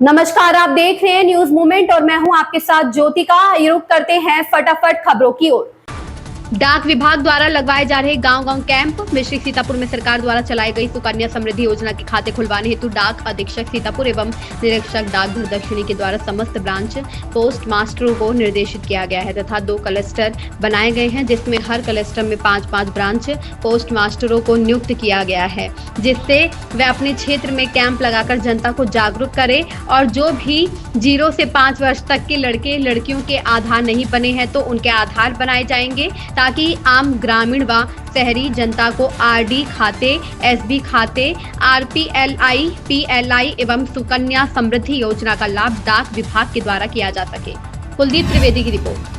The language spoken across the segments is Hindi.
नमस्कार, आप देख रहे हैं न्यूज मूवमेंट और मैं हूं आपके साथ ज्योतिका। रुक करते हैं फटाफट खबरों की ओर। डाक विभाग द्वारा लगवाए जा रहे गांव-गांव कैंप। मिश्रिक सीतापुर में सरकार द्वारा चलाई गई सुकन्या समृद्धि योजना के खाते खुलवाने हेतु डाक अधीक्षक सीतापुर एवं निरीक्षक डाकघर दक्षिणी के द्वारा समस्त ब्रांच पोस्ट मास्टरों को निर्देशित किया गया है तथा 2 क्लस्टर बनाए गए हैं, जिसमें हर क्लस्टर में 5-5 ब्रांच पोस्ट मास्टरों को नियुक्त किया गया है, जिससे वे अपने क्षेत्र में कैंप लगाकर जनता को जागरूक करें और जो भी 0 से 5 वर्ष तक के लड़के लड़कियों के आधार नहीं बने हैं तो उनके आधार बनाए जाएंगे, ताकि आम ग्रामीण व शहरी जनता को आरडी खाते, एसबी खाते, आरपीएलआई, पीएलआई एवं सुकन्या समृद्धि योजना का लाभ डाक विभाग के द्वारा किया जा सके। कुलदीप त्रिवेदी की रिपोर्ट।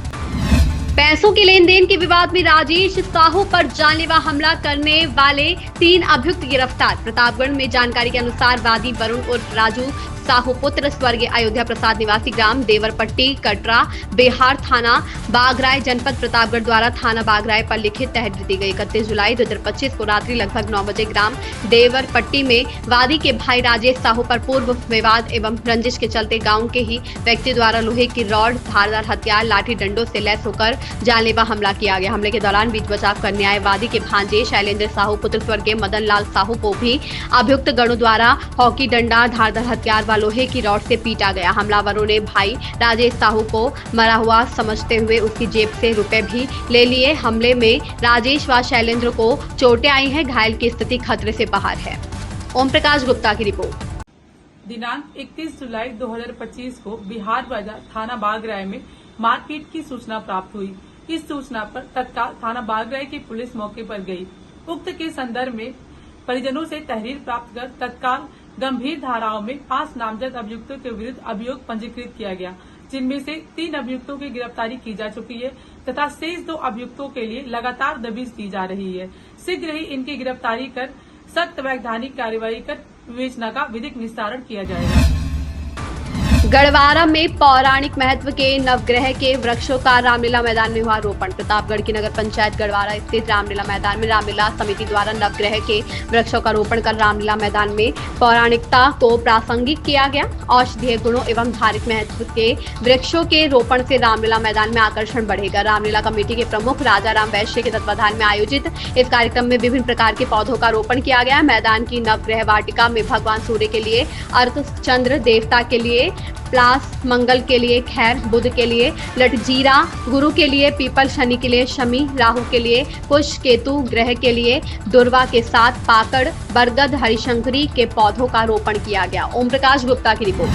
पैसों के लेन देन के विवाद में राजेश साहू पर जानलेवा हमला करने वाले 3 अभियुक्त गिरफ्तार। प्रतापगढ़ में जानकारी के अनुसार वादी वरुण उर्फ राजू साहू पुत्र स्वर्गीय अयोध्या प्रसाद निवासी ग्राम देवरपट्टी कटरा बिहार थाना बागराय जनपद प्रतापगढ़ द्वारा थाना बागराय पर लिखित तहरीर दी गई। 31 जुलाई 2025 को रात्रि लगभग 9 बजे ग्राम देवरपट्टी में वादी के भाई राजेश साहू पर पूर्व विवाद एवं रंजिश के चलते गांव के ही व्यक्ति द्वारा लोहे की रॉड, धारदार हथियार, लाठी डंडों से लैस होकर जानलेवा हमला किया गया। हमले के दौरान बीच बचाव करने आए वादी के भांजे शैलेंद्र साहू पुत्र स्वर्गीय मदन लाल साहू को भी अभियुक्त गणों द्वारा हॉकी डंडा, धारदार हथियार लोहे की रॉड से पीटा गया। हमलावरों ने भाई राजेश साहू को मरा हुआ समझते हुए उसकी जेब से रुपए भी ले लिए। हमले में राजेश व शैलेंद्र को चोटें आई हैं, घायल की स्थिति खतरे से बाहर है। ओम प्रकाश गुप्ता की रिपोर्ट। दिनांक 31 जुलाई 2025 को बिहार बाजार थाना बागराय में मारपीट की सूचना प्राप्त हुई। इस सूचना पर तत्काल थाना बागराय की पुलिस मौके पर गई। उक्त के संदर्भ में परिजनों से तहरीर प्राप्त कर तत्काल गंभीर धाराओं में 5 नामजद अभियुक्तों के विरुद्ध अभियोग पंजीकृत किया गया, जिनमें से 3 अभियुक्तों की गिरफ्तारी की जा चुकी है तथा शेष 2 अभियुक्तों के लिए लगातार दबिश दी जा रही है। शीघ्र ही इनकी गिरफ्तारी कर सख्त वैधानिक कार्रवाई कर विवेचना का विधिक निस्तारण किया जाएगा। गढ़वारा में पौराणिक महत्व के नवग्रह के वृक्षों का रामलीला मैदान में हुआ रोपण। प्रतापगढ़ की नगर पंचायत गढ़वारा स्थित रामलीला मैदान में रामलीला समिति द्वारा नवग्रह के वृक्षों का रोपण कर रामलीला मैदान में पौराणिकता को प्रासंगिक किया गया। औषधीय गुणों एवं धार्मिक महत्व के वृक्षों के रोपण से रामलीला मैदान में आकर्षण बढ़ेगा। रामलीला कमेटी के प्रमुख राजाराम वैश्य के तत्वाधान में आयोजित इस कार्यक्रम में विभिन्न प्रकार के पौधों का रोपण किया गया। मैदान की नवग्रह वाटिका में भगवान सूर्य के लिए अर्क, चंद्र देवता के लिए प्लास, मंगल के लिए खैर, बुध के लिए लटजीरा, गुरु के लिए पीपल, शनि के लिए शमी, राहु के लिए कुश, केतु ग्रह के लिए दुर्वा के साथ पाकड़, बरगद, हरिशंकरी के पौधों का रोपण किया गया। ओम प्रकाश गुप्ता की रिपोर्ट।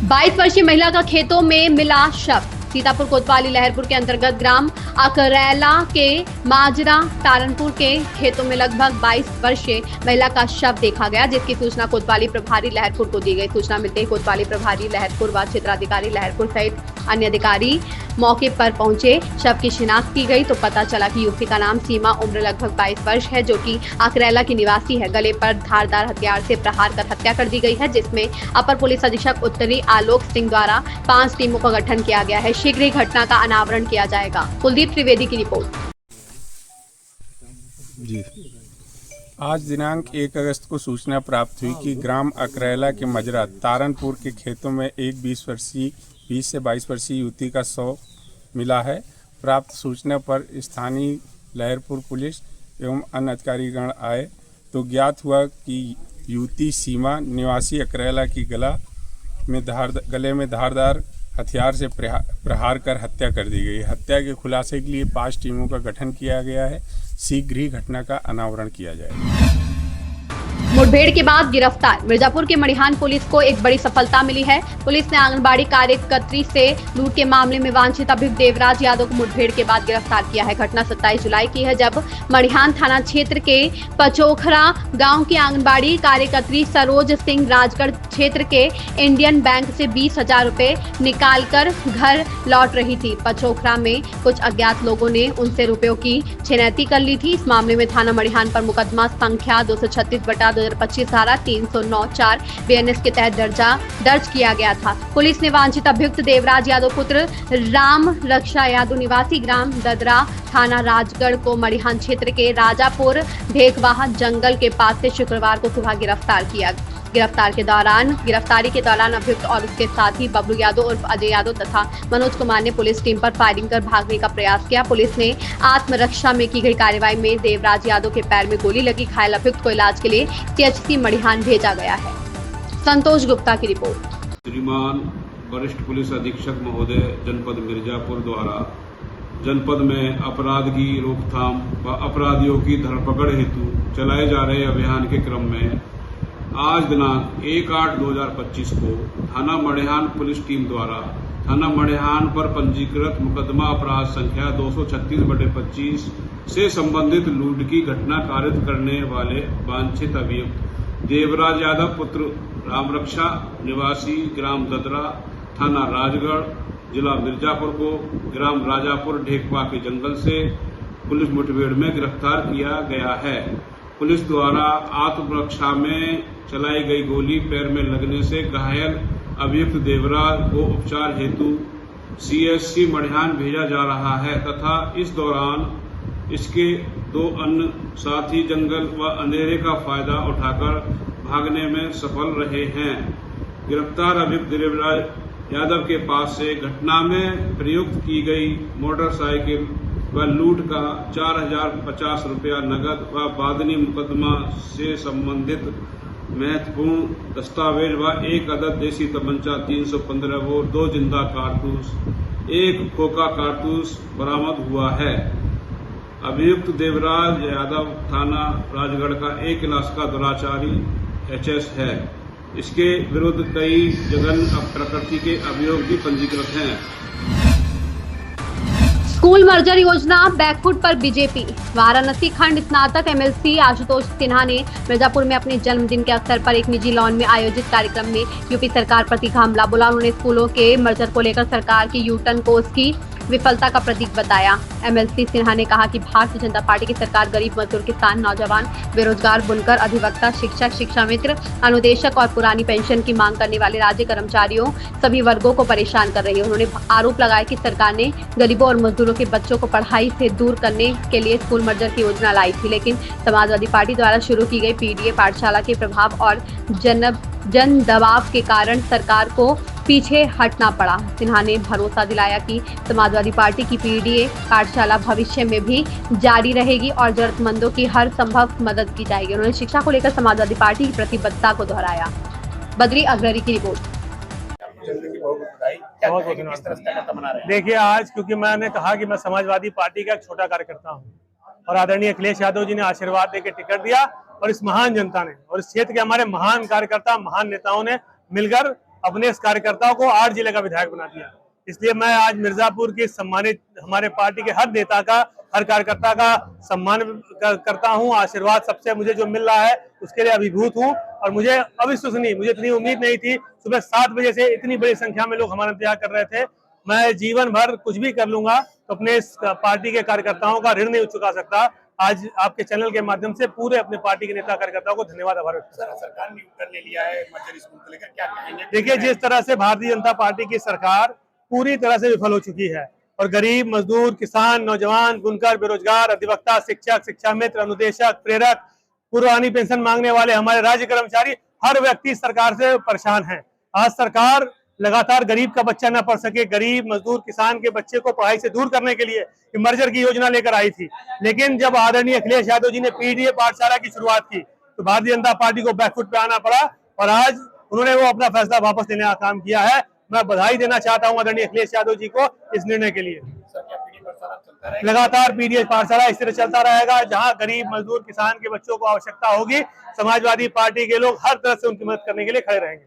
22 वर्षीय महिला का खेतों में मिला शव। सीतापुर कोतवाली लहरपुर के अंतर्गत ग्राम अकरैला के माजरा तारनपुर के खेतों में लगभग 22 वर्षीय महिला का शव देखा गया, जिसकी सूचना कोतवाली प्रभारी लहरपुर को दी गई। सूचना मिलते ही कोतवाली प्रभारी लहरपुर व क्षेत्राधिकारी लहरपुर सहित अन्य अधिकारी मौके पर पहुंचे। शव की शिनाख्त की गई तो पता चला कि युवती का नाम सीमा, उम्र लगभग 22 वर्ष है, जो कि अकरैला की निवासी है। गले पर धारदार हथियार से प्रहार कर हत्या कर दी गई है, जिसमें अपर पुलिस अधीक्षक उत्तरी आलोक सिंह द्वारा 5 टीमों का गठन किया गया है। शीघ्र ही घटना का अनावरण किया जाएगा। कुलदीप त्रिवेदी की रिपोर्ट। जी, आज दिनांक 1 अगस्त को सूचना प्राप्त हुई कि ग्राम अकरैला के मजरा तारनपुर के खेतों में एक 20 से 22 वर्षीय युवती का शव मिला है। प्राप्त सूचना पर स्थानीय लहरपुर पुलिस एवं अन्य अधिकारीगण आए तो ज्ञात हुआ कि युवती सीमा निवासी अकरैला की गले में धारदार हथियार से प्रहार कर हत्या कर दी गई। हत्या के खुलासे के लिए 5 टीमों का गठन किया गया है। शीघ्र ही घटना का अनावरण किया जाएगा। मुठभेड़ के बाद गिरफ्तार। मिर्जापुर के मड़िहान पुलिस को एक बड़ी सफलता मिली है। पुलिस ने आंगनबाड़ी कार्यकर्त्री से लूट के मामले में वांछित अभियुक्त देवराज यादव को मुठभेड़ के बाद गिरफ्तार किया है। घटना 27 जुलाई की है, जब मड़िहान थाना क्षेत्र के पचोखरा गांव की आंगनबाड़ी कार्यकर्त्री सरोज सिंह राजगढ़ क्षेत्र के इंडियन बैंक से 20,000 रुपए निकालकर घर लौट रही थी। पचोखरा में कुछ अज्ञात लोगों ने उनसे रुपयों की छिनैती कर ली थी। इस मामले में थाना मड़िहान पर मुकदमा संख्या 236/2025 धारा 309(4) बीएनएस के तहत दर्ज किया गया था। पुलिस ने वांछित अभियुक्त देवराज यादव पुत्र राम रक्षा यादव निवासी ग्राम ददरा थाना राजगढ़ को मड़िहान क्षेत्र के राजापुर ढेकवाहा जंगल के पास से शुक्रवार को सुबह गिरफ्तार किया। गिरफ्तारी के दौरान अभियुक्त और उसके साथी बबलू यादव उर्फ अजय यादव तथा मनोज कुमार ने पुलिस टीम पर फायरिंग कर भागने का प्रयास किया। पुलिस ने आत्मरक्षा में की गई कार्रवाई में देवराज यादव के पैर में गोली लगी। घायल अभियुक्त को इलाज के लिए CHC मड़िहान भेजा गया है। संतोष गुप्ता की रिपोर्ट। श्रीमान वरिष्ठ पुलिस अधीक्षक महोदय जनपद मिर्जापुर द्वारा जनपद में अपराध की रोकथाम व अपराधियों की धरपकड़ हेतु चलाए जा रहे अभियान के क्रम में आज दिनांक 1/8/2025 को थाना मड़िहान पुलिस टीम द्वारा थाना मड़िहान पर पंजीकृत मुकदमा अपराध संख्या 236/25 से संबंधित लूट की घटना कारित करने वाले वांछित अभियुक्त देवराज यादव पुत्र रामरक्षा निवासी ग्राम ददरा थाना राजगढ़ जिला मिर्जापुर को ग्राम राजापुर ढेकवा के जंगल से पुलिस मुठभेड़ में गिरफ्तार किया गया है। पुलिस द्वारा आत्मरक्षा में चलाई गई गोली पैर में लगने से घायल अभियुक्त देवराज को उपचार हेतु CHC मड़िहान भेजा जा रहा है तथा इस दौरान इसके 2 अन्य साथी जंगल व अंधेरे का फायदा उठाकर भागने में सफल रहे हैं। गिरफ्तार अभियुक्त देवराज यादव के पास से घटना में प्रयुक्त की गई मोटरसाइकिल व लूट का 4050 रुपया नकद व बादनी मुकदमा से संबंधित महत्वपूर्ण दस्तावेज व 1 अदद देसी तमंचा 315 बोर 2 जिंदा कारतूस 1 खोखा कारतूस बरामद हुआ है। अभियुक्त देवराज यादव थाना राजगढ़ का 1 क्लास का दुराचारी HS है। इसके विरुद्ध कई जघन्य प्रकृति के अभियोग भी पंजीकृत हैं। स्कूल मर्जर योजना बैकफुट पर बीजेपी। वाराणसी खंड स्नातक MLC आशुतोष सिन्हा ने मिर्जापुर में अपने जन्मदिन के अवसर पर एक निजी लॉन में आयोजित कार्यक्रम में यूपी सरकार पर तीखा हमला बोला। उन्होंने स्कूलों के मर्जर को लेकर सरकार की यूटर्न कोर्स की विफलता का प्रतीक बताया। MLC सिन्हा ने कहा कि भारतीय जनता पार्टी की सरकार गरीब, मजदूर, किसान, नौजवान, बेरोजगार, बुनकर, अधिवक्ता, शिक्षक, शिक्षा मित्र, अनुदेशक और पुरानी पेंशन की मांग करने वाले राज्य कर्मचारियों सभी वर्गों को परेशान कर रही है। उन्होंने आरोप लगाया कि सरकार ने गरीबों और मजदूरों के बच्चों को पढ़ाई से दूर करने के लिए स्कूल मर्जर की योजना लाई थी, लेकिन समाजवादी पार्टी द्वारा शुरू की गई PDA पाठशाला के प्रभाव और जन दबाव के कारण सरकार को पीछे हटना पड़ा। सिन्हा ने भरोसा दिलाया कि समाजवादी पार्टी की PDA पाठशाला भविष्य में भी जारी रहेगी और जरूरतमंदों की हर संभव मदद की जाएगी। उन्होंने शिक्षा को लेकर समाजवादी पार्टी की प्रतिबद्धता को दोहराया। बद्री अग्ररी की रिपोर्ट। देखिए, आज क्योंकि मैंने कहा कि मैं समाजवादी पार्टी का एक छोटा कार्यकर्ता हूं और आदरणीय अखिलेश यादव जी ने आशीर्वाद देकर टिकट दिया और इस महान जनता ने और इस क्षेत्र के हमारे महान कार्यकर्ता, महान नेताओं ने मिलकर अपने इस कार्यकर्ताओं को 8 जिले का विधायक बना दिया। इसलिए मैं आज मिर्जापुर के सम्मानित हमारे पार्टी के हर नेता का, हर कार्यकर्ता का सम्मान करता हूं। आशीर्वाद सबसे मुझे जो मिल रहा है उसके लिए अभिभूत हूं और मुझे अविश्वसनीय, मुझे इतनी उम्मीद नहीं थी। सुबह 7 बजे से इतनी बड़ी संख्या में लोग हमारा इंतजार कर रहे थे। मैं जीवन भर कुछ भी कर लूंगा तो अपने इस पार्टी के कार्यकर्ताओं का ऋण नहीं चुका सकता। आज आपके चैनल के माध्यम से पूरे अपने पार्टी के नेता कार्यकर्ताओं को धन्यवाद, आभार व्यक्त करता हूं। सरकार ने उत्तर ले लिया है मर्जर स्कूल को लेकर, क्या कहेंगे? देखिए, जिस तरह से भारतीय जनता पार्टी की सरकार पूरी तरह से विफल हो चुकी है और गरीब, मजदूर, किसान, नौजवान, बुनकर, बेरोजगार, अधिवक्ता, शिक्षक, शिक्षा मित्र, अनुदेशक, प्रेरक, पुरानी पेंशन मांगने वाले हमारे राज्य कर्मचारी, हर व्यक्ति सरकार से परेशान है। आज सरकार लगातार गरीब का बच्चा न पढ़ सके, गरीब, मजदूर, किसान के बच्चे को पढ़ाई से दूर करने के लिए मर्जर की योजना लेकर आई थी। लेकिन जब आदरणीय अखिलेश यादव जी ने PDA पाठशाला की शुरुआत की तो भारतीय जनता पार्टी को बैकफुट पे आना पड़ा और आज उन्होंने वो अपना फैसला वापस लेने का काम किया है। मैं बधाई देना चाहता हूं आदरणीय अखिलेश यादव जी को इस निर्णय के लिए। लगातार PDA पाठशाला इस तरह चलता रहेगा। जहां गरीब, मजदूर, किसान के बच्चों को आवश्यकता होगी, समाजवादी पार्टी के लोग हर तरह से उनकी मदद करने के लिए खड़े रहेंगे।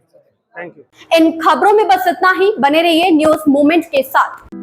Thank you. इन खबरों में बस इतना ही। बने रहिए न्यूज मूवमेंट के साथ।